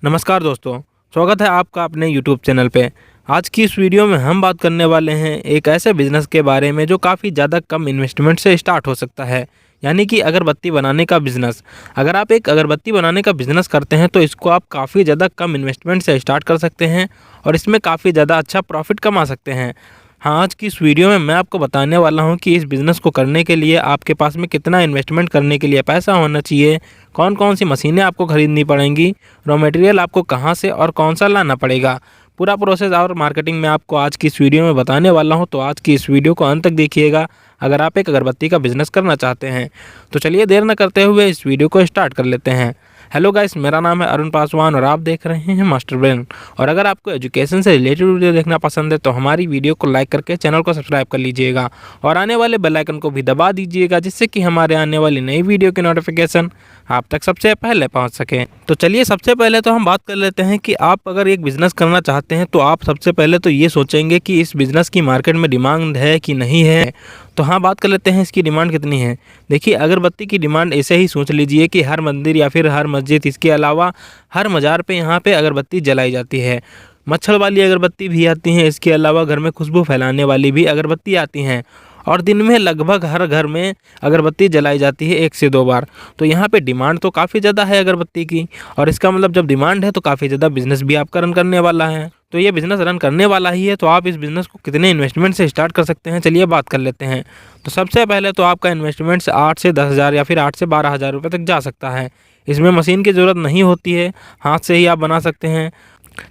नमस्कार दोस्तों, स्वागत है आपका अपने YouTube चैनल पे। आज की इस वीडियो में हम बात करने वाले हैं एक ऐसे बिज़नेस के बारे में जो काफ़ी ज़्यादा कम इन्वेस्टमेंट से स्टार्ट हो सकता है, यानी कि अगरबत्ती बनाने का बिज़नेस। अगर आप एक अगरबत्ती बनाने का बिज़नेस करते हैं तो इसको आप काफ़ी ज़्यादा कम इन्वेस्टमेंट से स्टार्ट कर सकते हैं और इसमें काफ़ी ज़्यादा अच्छा प्रॉफिट कमा सकते हैं। हाँ, आज की इस वीडियो में मैं आपको बताने वाला हूँ कि इस बिज़नेस को करने के लिए आपके पास में कितना इन्वेस्टमेंट करने के लिए पैसा होना चाहिए, कौन कौन सी मशीनें आपको ख़रीदनी पड़ेंगी, रॉ मटेरियल आपको कहाँ से और कौन सा लाना पड़ेगा। पूरा प्रोसेस और मार्केटिंग मैं आपको आज की इस वीडियो में बताने वाला हूँ, तो आज की इस वीडियो को अंत तक देखिएगा अगर आप एक अगरबत्ती का बिज़नेस करना चाहते हैं। तो चलिए देर न करते हुए इस वीडियो को स्टार्ट कर लेते हैं। हेलो गाइस, मेरा नाम है अरुण पासवान और आप देख रहे हैं मास्टर ब्रेन। और अगर आपको एजुकेशन से रिलेटेड वीडियो देखना पसंद है तो हमारी वीडियो को लाइक करके चैनल को सब्सक्राइब कर लीजिएगा और आने वाले बेल आइकन को भी दबा दीजिएगा, जिससे कि हमारे आने वाली नई वीडियो की नोटिफिकेशन आप तक सबसे पहले पहुंच सके। तो चलिए सबसे पहले तो हम बात कर लेते हैं कि आप अगर एक बिज़नेस करना चाहते हैं तो आप सबसे पहले तो ये सोचेंगे कि इस बिज़नेस की मार्केट में डिमांड है कि नहीं है। तो हाँ, बात कर लेते हैं इसकी डिमांड कितनी है। देखिए, अगरबत्ती की डिमांड ऐसे ही सोच लीजिए कि हर मंदिर या फिर हर मस्जिद, इसके अलावा हर मज़ार पे यहाँ पे अगरबत्ती जलाई जाती है। मच्छर वाली अगरबत्ती भी आती हैं, इसके अलावा घर में खुशबू फैलाने वाली भी अगरबत्ती आती हैं और दिन में लगभग हर घर में अगरबत्ती जलाई जाती है 1 से 2 बार। तो यहाँ पे डिमांड तो काफ़ी ज़्यादा है अगरबत्ती की, और इसका मतलब जब डिमांड है तो काफ़ी ज़्यादा बिज़नेस भी आपका रन करने वाला है। तो ये बिज़नेस रन करने वाला ही है, तो आप इस बिज़नेस को कितने इन्वेस्टमेंट से स्टार्ट कर सकते हैं, चलिए बात कर लेते हैं। तो सबसे पहले तो आपका इन्वेस्टमेंट 8 से 10 हज़ार या फिर 8 से 12 हज़ार रुपये तक जा सकता है। इसमें मशीन की ज़रूरत नहीं होती है, हाथ से ही आप बना सकते हैं,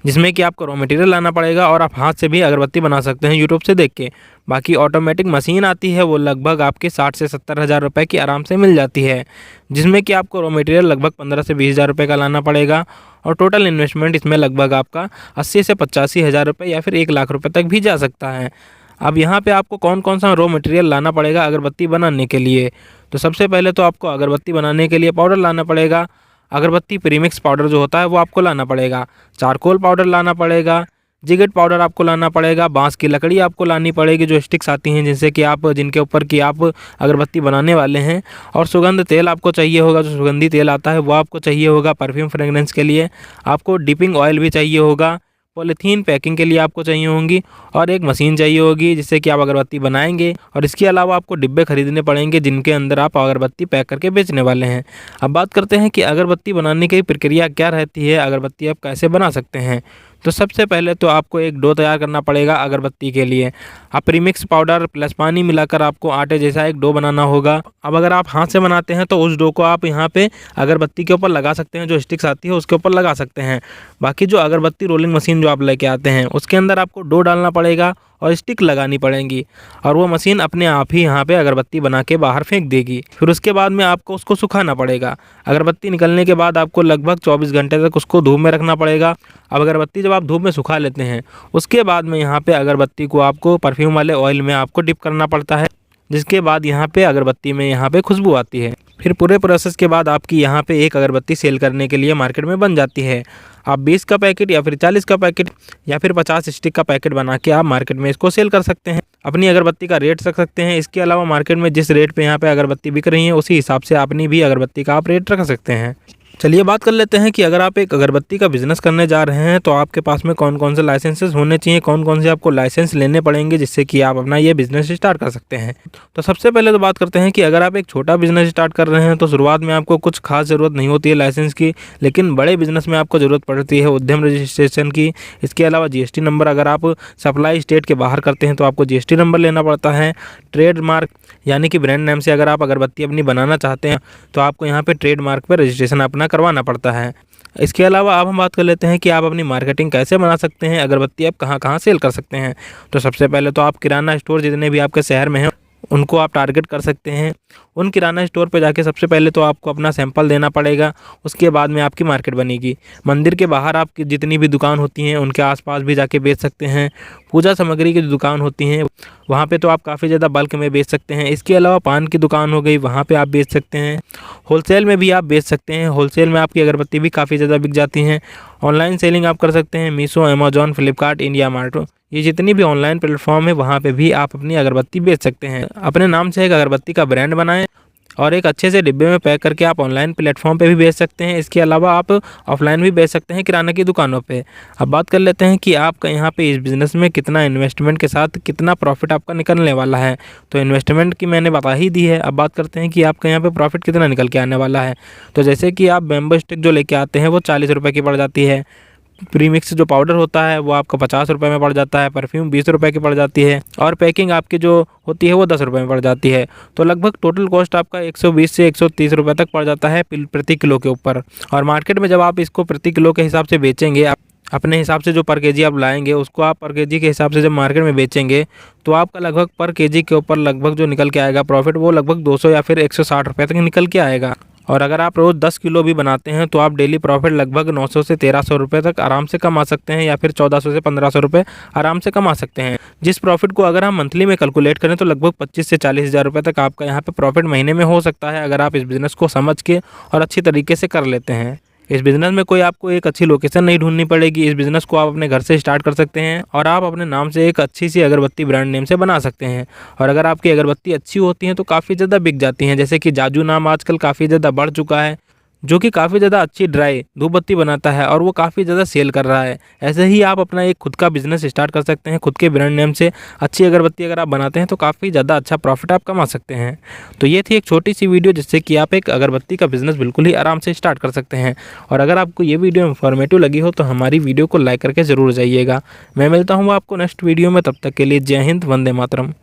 जिसमें कि आपको रॉ मटेरियल लाना पड़ेगा और आप हाथ से भी अगरबत्ती बना सकते हैं यूट्यूब से देख के। बाकी ऑटोमेटिक मशीन आती है, वो लगभग आपके 60 से 70 हज़ार रुपये की आराम से मिल जाती है, जिसमें कि आपको रॉ मटेरियल लगभग 15 से 20 हज़ार रुपये का लाना पड़ेगा और टोटल इन्वेस्टमेंट इसमें लगभग आपका 80 से 85 हज़ार रुपये या फिर 1 लाख रुपये तक भी जा सकता है। अब यहाँ पे आपको कौन कौन सा रॉ मटेरियल लाना पड़ेगा अगरबत्ती बनाने के लिए। तो सबसे पहले तो आपको अगरबत्ती बनाने के लिए पाउडर लाना पड़ेगा। अगरबत्ती प्रीमिक्स पाउडर जो होता है वो आपको लाना पड़ेगा। चारकोल पाउडर लाना पड़ेगा। जिगेट पाउडर आपको लाना पड़ेगा। बांस की लकड़ी आपको लानी पड़ेगी, जो स्टिक्स आती हैं जिनसे कि आप जिनके ऊपर कि आप अगरबत्ती बनाने वाले हैं। और सुगंध तेल आपको चाहिए होगा, जो सुगंधी तेल आता है वो आपको चाहिए होगा परफ्यूम फ्रेगरेंस के लिए। आपको डिपिंग ऑयल भी चाहिए होगा। पॉलीथीन पैकिंग के लिए आपको चाहिए होंगी और एक मशीन चाहिए होगी जिससे कि आप अगरबत्ती बनाएंगे। और इसके अलावा आपको डिब्बे खरीदने पड़ेंगे जिनके अंदर आप अगरबत्ती पैक करके बेचने वाले हैं। अब बात करते हैं कि अगरबत्ती बनाने की प्रक्रिया क्या रहती है, अगरबत्ती आप कैसे बना सकते हैं। तो सबसे पहले तो आपको एक डो तैयार करना पड़ेगा अगरबत्ती के लिए। आप प्रीमिक्स पाउडर प्लस पानी मिलाकर आपको आटे जैसा एक डो बनाना होगा। अब अगर आप हाथ से बनाते हैं तो उस डो को आप यहाँ पे अगरबत्ती के ऊपर लगा सकते हैं, जो स्टिक्स आती है उसके ऊपर लगा सकते हैं। बाकी जो अगरबत्ती रोलिंग मशीन जो आप लेके आते हैं उसके अंदर आपको डो डालना पड़ेगा और स्टिक लगानी पड़ेंगी और वो मशीन अपने आप ही यहाँ पे अगरबत्ती बना के बाहर फेंक देगी। फिर उसके बाद में आपको उसको सुखाना पड़ेगा। अगरबत्ती निकलने के बाद आपको लगभग 24 घंटे तक उसको धूप में रखना पड़ेगा। अब अगरबत्ती जब आप धूप में सुखा लेते हैं उसके बाद में यहाँ पे अगरबत्ती को आपको परफ्यूम वाले ऑयल में आपको डिप करना पड़ता है, जिसके बाद यहाँ पे अगरबत्ती में यहाँ पे खुशबू आती है। फिर पूरे प्रोसेस के बाद आपकी यहाँ पे एक अगरबत्ती सेल करने के लिए मार्केट में बन जाती है। आप 20 का पैकेट या फिर 40 का पैकेट या फिर 50 स्टिक का पैकेट बना के आप मार्केट में इसको सेल कर सकते हैं। अपनी अगरबत्ती का रेट रख सकते हैं। इसके अलावा मार्केट में जिस रेट पे यहाँ पे अगरबत्ती बिक रही है उसी हिसाब से अपनी भी अगरबत्ती का आप रेट रख सकते हैं। चलिए बात कर लेते हैं कि अगर आप एक अगरबत्ती का बिज़नेस करने जा रहे हैं तो आपके पास में कौन कौन से लाइसेंसेस होने चाहिए, कौन कौन से आपको लाइसेंस लेने पड़ेंगे जिससे कि आप अपना ये बिज़नेस स्टार्ट कर सकते हैं। तो सबसे पहले तो बात करते हैं कि अगर आप एक छोटा बिज़नेस स्टार्ट कर रहे हैं तो शुरुआत में आपको कुछ खास ज़रूरत नहीं होती है लाइसेंस की, लेकिन बड़े बिज़नेस में आपको ज़रूरत पड़ती है उद्यम रजिस्ट्रेशन की। इसके अलावा GST नंबर, अगर आप सप्लाई स्टेट के बाहर करते हैं तो आपको GST नंबर लेना पड़ता है। ट्रेडमार्क यानी कि ब्रांड नेम से अगर आप अगरबत्ती अपनी बनाना चाहते हैं तो आपको यहाँ पे ट्रेडमार्क पर रजिस्ट्रेशन अपना करवाना पड़ता है। इसके अलावा अब हम बात कर लेते हैं कि आप अपनी मार्केटिंग कैसे बना सकते हैं, अगरबत्ती आप कहाँ कहाँ सेल कर सकते हैं। तो सबसे पहले तो आप किराना स्टोर जितने भी आपके शहर में हैं उनको आप टारगेट कर सकते हैं। उन किराना स्टोर पे जाके सबसे पहले तो आपको अपना सैंपल देना पड़ेगा, उसके बाद में आपकी मार्केट बनेगी। मंदिर के बाहर आपकी जितनी भी दुकान होती हैं उनके आसपास भी जाके बेच सकते हैं। पूजा सामग्री की जो दुकान होती हैं वहाँ पे तो आप काफ़ी ज़्यादा बल्क में बेच सकते हैं। इसके अलावा पान की दुकान हो गई, वहाँ पे आप बेच सकते हैं। होलसेल में भी आप बेच सकते हैं। होलसेल में आपकी अगरबत्ती भी काफ़ी ज़्यादा बिक जाती हैं। ऑनलाइन सेलिंग आप कर सकते हैं। Meesho, Amazon, Flipkart, India mart, ये जितनी भी ऑनलाइन प्लेटफॉर्म है वहाँ पे भी आप अपनी अगरबत्ती बेच सकते हैं। अपने नाम से एक अगरबत्ती का ब्रांड बनाएं। और एक अच्छे से डिब्बे में पैक करके आप ऑनलाइन प्लेटफॉर्म पे भी बेच सकते हैं। इसके अलावा आप ऑफलाइन भी बेच सकते हैं किराना की दुकानों पे। अब बात कर लेते हैं कि आपका यहाँ पे इस बिज़नेस में कितना इन्वेस्टमेंट के साथ कितना प्रॉफिट आपका निकलने वाला है। तो इन्वेस्टमेंट की मैंने बता ही दी है। अब बात करते हैं कि आपका यहाँ पे प्रॉफिट कितना निकल के आने वाला है। तो जैसे कि आप बैम्बू स्टिक जो लेके आते हैं वो 40 रुपये की पड़ जाती है। प्रीमिक्स जो पाउडर होता है वो आपका 50 रुपये में पड़ जाता है। परफ्यूम 20 रुपये की पड़ जाती है और पैकिंग आपकी जो होती है वो 10 रुपये में पड़ जाती है। तो लगभग टोटल कॉस्ट आपका 120 से 130 रुपये तक पड़ जाता है प्रति किलो के ऊपर। और मार्केट में जब आप इसको प्रति किलो के हिसाब से बेचेंगे, अपने हिसाब से जो पर केजी आप लाएंगे उसको आप पर केजी के हिसाब से जब मार्केट में बेचेंगे तो आपका लगभग पर केजी के ऊपर लगभग जो निकल के आएगा प्रॉफिट वो लगभग 200 या फिर 160 रुपये तक निकल के आएगा। और अगर आप रोज़ 10 किलो भी बनाते हैं तो आप डेली प्रॉफिट लगभग 900 से 1300 रुपये तक आराम से कमा सकते हैं, या फिर 1400 से 1500 रुपये आराम से कमा सकते हैं। जिस प्रॉफिट को अगर हम मंथली में कैलकुलेट करें तो लगभग 25 से 40 हज़ार रुपये तक आपका यहाँ पे प्रॉफिट महीने में हो सकता है, अगर आप इस बिज़नेस को समझ के और अच्छी तरीके से कर लेते हैं। इस बिज़नेस में कोई आपको एक अच्छी लोकेशन नहीं ढूंढनी पड़ेगी। इस बिज़नेस को आप अपने घर से स्टार्ट कर सकते हैं और आप अपने नाम से एक अच्छी सी अगरबत्ती ब्रांड नेम से बना सकते हैं। और अगर आपकी अगरबत्ती अच्छी होती है तो काफ़ी ज़्यादा बिक जाती हैं। जैसे कि जाजू नाम आजकल काफ़ी ज़्यादा बढ़ चुका है, जो कि काफ़ी ज़्यादा अच्छी ड्राई धूपबत्ती बनाता है और वो काफ़ी ज़्यादा सेल कर रहा है। ऐसे ही आप अपना एक खुद का बिज़नेस स्टार्ट कर सकते हैं। खुद के ब्रांड नेम से अच्छी अगरबत्ती अगर आप बनाते हैं तो काफ़ी ज़्यादा अच्छा प्रॉफिट आप कमा सकते हैं। तो ये थी एक छोटी सी वीडियो जिससे कि आप एक अगरबत्ती का बिज़नेस बिल्कुल ही आराम से स्टार्ट कर सकते हैं। और अगर आपको ये वीडियो इन्फॉर्मेटिव लगी हो तो हमारी वीडियो को लाइक करके ज़रूर जाइएगा। मैं मिलता हूँ आपको नेक्स्ट वीडियो में, तब तक के लिए जय हिंद, वंदे मातरम।